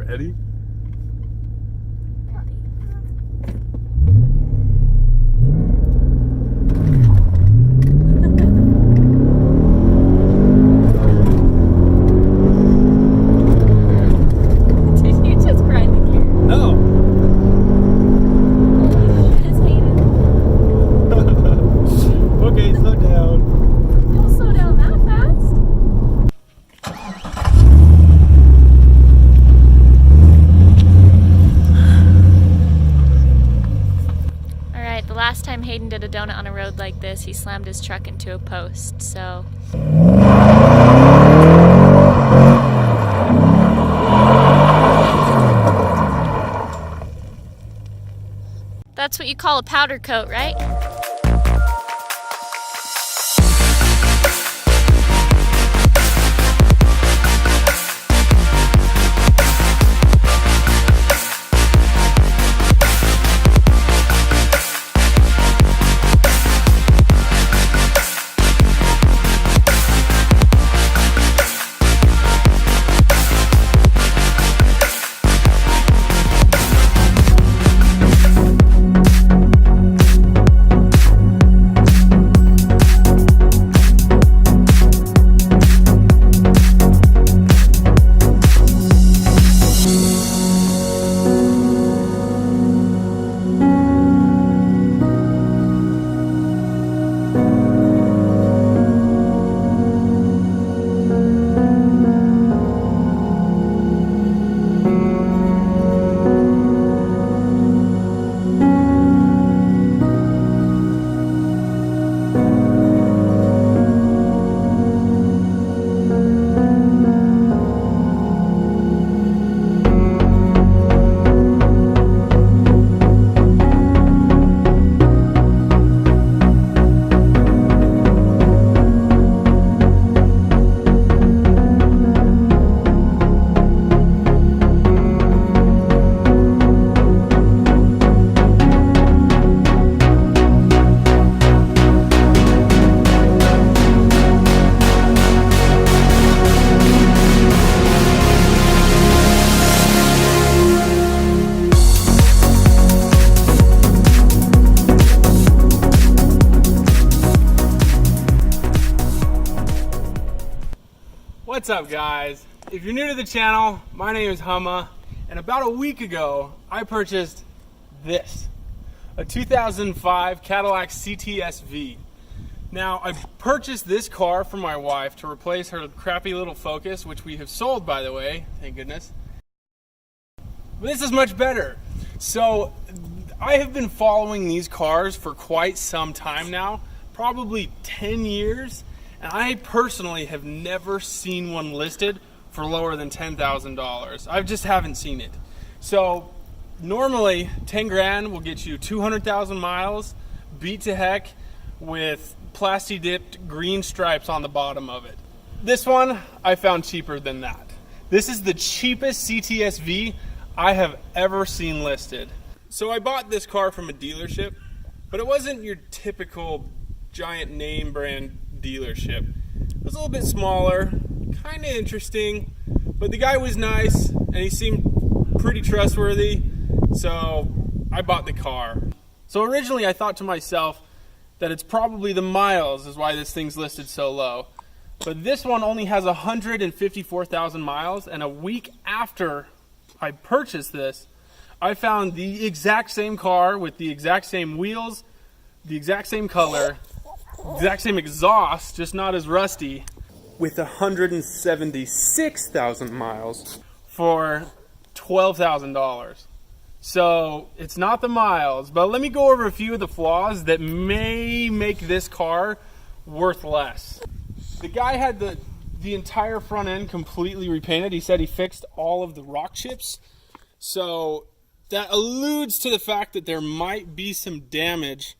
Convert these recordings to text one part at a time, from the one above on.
Ready? Did you just grind the gear? No. Okay, slow down. Don't slow down that fast. Alright, the last time Hayden did a donut on a road like this, he slammed his truck into a post, so... That's what you call a powder coat, right? What's up, guys? If you're new to the channel, my name is Hummuh, and about a week ago I purchased this, a 2005 Cadillac CTSV. Now, I purchased this car for my wife to replace her crappy little Focus, which we have sold, by the way, thank goodness. But this is much better. So I have been following these cars for quite some time now, probably 10 years. And I personally have never seen one listed for lower than $10,000. I just haven't seen it. So normally 10 grand will get you 200,000 miles, beat to heck, with plasti dipped green stripes on the bottom of it. This one I found cheaper than that. This is the cheapest CTSV I have ever seen listed. So I bought this car from a dealership, but it wasn't your typical giant name brand dealership. It was a little bit smaller, kind of interesting, but the guy was nice and he seemed pretty trustworthy, so I bought the car. So originally I thought to myself that it's probably the miles is why this thing's listed so low, but this one only has 154,000 miles, and a week after I purchased this, I found the exact same car with the exact same wheels, the exact same color, exact same exhaust, just not as rusty, with 176,000 miles for $12,000. So it's not the miles, but let me go over a few of the flaws that may make this car worth less. The guy had the entire front end completely repainted. He said he fixed all of the rock chips, so that alludes to the fact that there might be some damage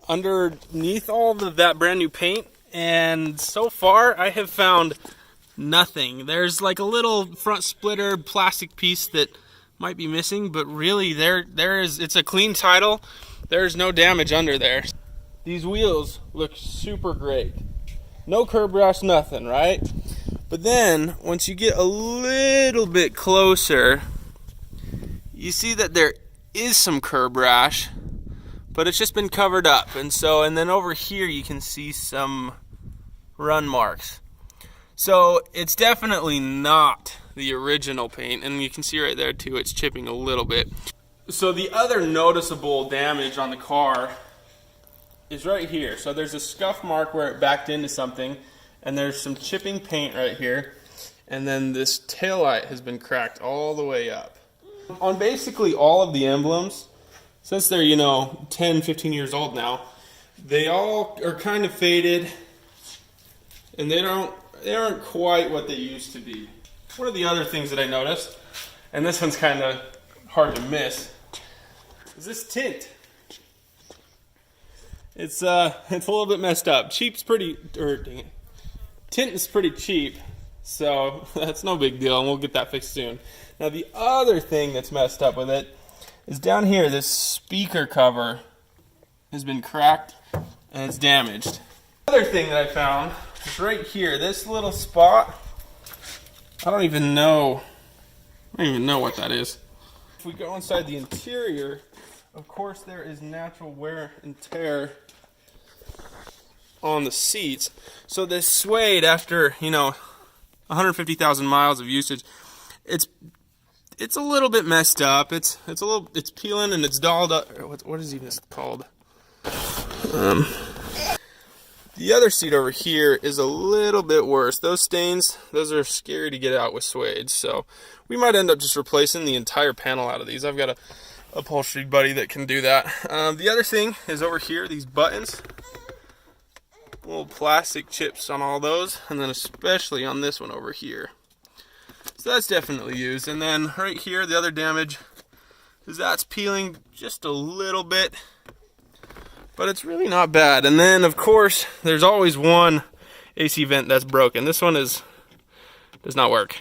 underneath all of that brand new paint, and so far I have found nothing. There's like a little front splitter plastic piece that might be missing, but really it's a clean title. There's no damage under there. These wheels look super great. No curb rash, nothing, right? But then once you get a little bit closer, you see that there is some curb rash, but it's just been covered up. And then over here you can see some run marks. So it's definitely not the original paint, and you can see right there too, it's chipping a little bit. So the other noticeable damage on the car is right here. So there's a scuff mark where it backed into something, and there's some chipping paint right here, and then this taillight has been cracked all the way up. On basically all of the emblems, since they're 10, 15 years old now, they all are kind of faded, and they aren't quite what they used to be. One of the other things that I noticed, and this one's kind of hard to miss, is this tint. It's a little bit messed up. Tint is pretty cheap, so that's no big deal, and we'll get that fixed soon. Now the other thing that's messed up with it is down here, this speaker cover has been cracked and it's damaged. The other thing that I found is right here, this little spot. I don't even know what that is. If we go inside the interior, of course there is natural wear and tear on the seats. So this suede, after 150,000 miles of usage, it's a little bit messed up. It's peeling and it's dolled up. What is even this called? The other seat over here is a little bit worse. Those stains, those are scary to get out with suede. So we might end up just replacing the entire panel out of these. I've got a upholstery buddy that can do that. The other thing is over here, these buttons. Little plastic chips on all those, and then especially on this one over here. So that's definitely used. And then right here, the other damage is that's peeling just a little bit, but it's really not bad. And then of course, there's always one AC vent that's broken. This one does not work.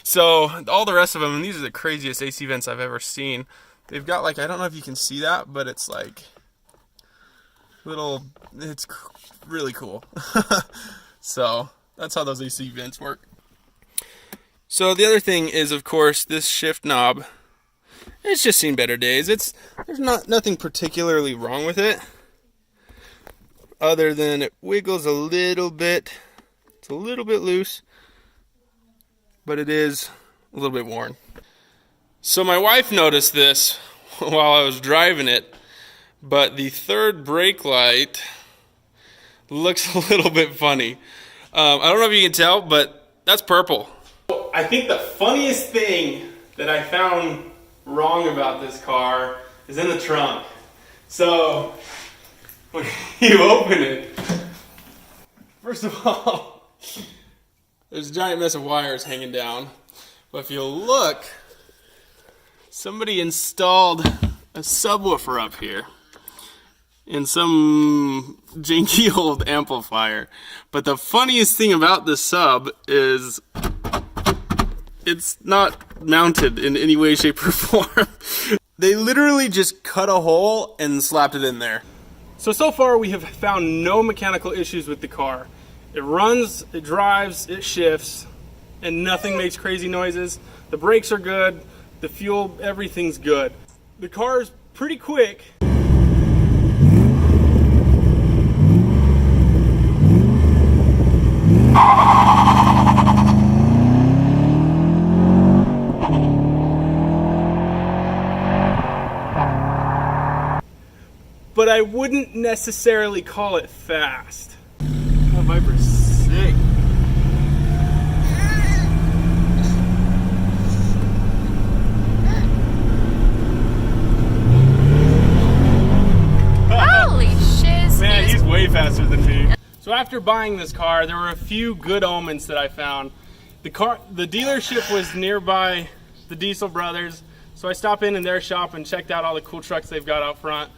So all the rest of them, and these are the craziest AC vents I've ever seen. They've got like, I don't know if you can see that, but it's like it's really cool. So that's how those AC vents work. So the other thing is, of course, this shift knob. It's just seen better days. There's nothing particularly wrong with it, other than it wiggles a little bit. It's a little bit loose, but it is a little bit worn. So my wife noticed this while I was driving it, but the third brake light looks a little bit funny. I don't know if you can tell, but that's purple. I think the funniest thing that I found wrong about this car is in the trunk. So when you open it, first of all, there's a giant mess of wires hanging down. But if you look, somebody installed a subwoofer up here in some janky old amplifier. But the funniest thing about this sub is it's not mounted in any way, shape, or form. They literally just cut a hole and slapped it in there. So far we have found no mechanical issues with the car. It runs, it drives, it shifts, and nothing makes crazy noises. The brakes are good, the fuel, everything's good. The car is pretty quick. But I wouldn't necessarily call it fast. That Viper's sick. Holy shiz. Man, he's way faster than me. So after buying this car, there were a few good omens that I found. The dealership was nearby the Diesel Brothers, so I stopped in their shop and checked out all the cool trucks they've got out front.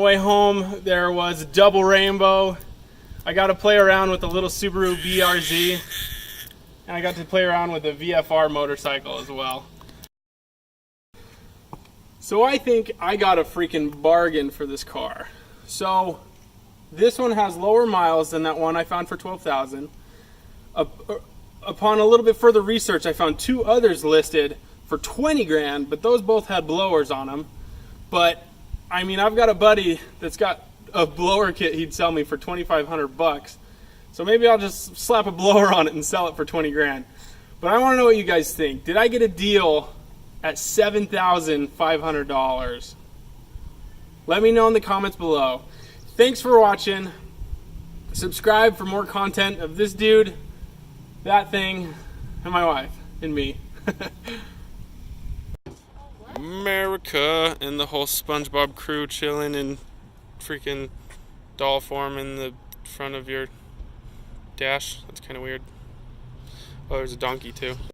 way home, there was a double rainbow. I got to play around with the little Subaru BRZ, and I got to play around with the VFR motorcycle as well. So I think I got a freaking bargain for this car. So this one has lower miles than that one I found for $12,000. Upon a little bit further research, I found two others listed for 20 grand, but those both had blowers on them. But I mean, I've got a buddy that's got a blower kit he'd sell me for 2,500 bucks. So maybe I'll just slap a blower on it and sell it for 20 grand. But I want to know what you guys think. Did I get a deal at $7,500? Let me know in the comments below. Thanks for watching. Subscribe for more content of this dude, that thing, and my wife, and me. America and the whole SpongeBob crew chilling in freaking doll form in the front of your dash. That's kind of weird. Oh, there's a donkey too.